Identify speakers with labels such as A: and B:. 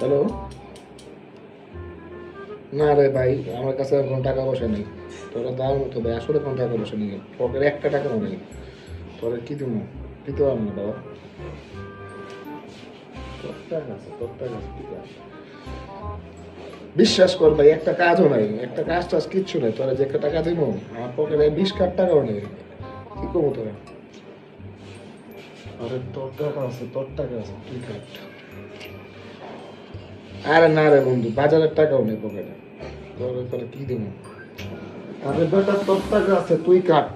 A: Hello, না রে ভাই, আমার কাছে কোনো টাকা পয়সা নেই। তোরা দেওয়ার মতো ভাই, আসলে কোনো টাকা পয়সা নেই, পকেটে একটা টাকাও নেই। তোরা কি দিব, দিতে পারবো না বাবা। তোর টাকা আছে, তোর টাকা আছে, ঠিক আছে। বিশ্বাস কর ভাই, একটা কাজও নাই, একটা কাজ টাজ কিচ্ছু নেই। তোরা যে একটা টাকা দিব, আমার পকেটে 20 কার টাকাও নেই। কি করবো তোরা? আরে তোর টাকা আছে, তোর টাকা আছে, তুই কাট। আরে না রে বন্ধু, বাজারের টাকাও নেই পকেটে। তোর তোরা কি দিব? আরে বেটা, তোর টাকা আছে, তুই কাট।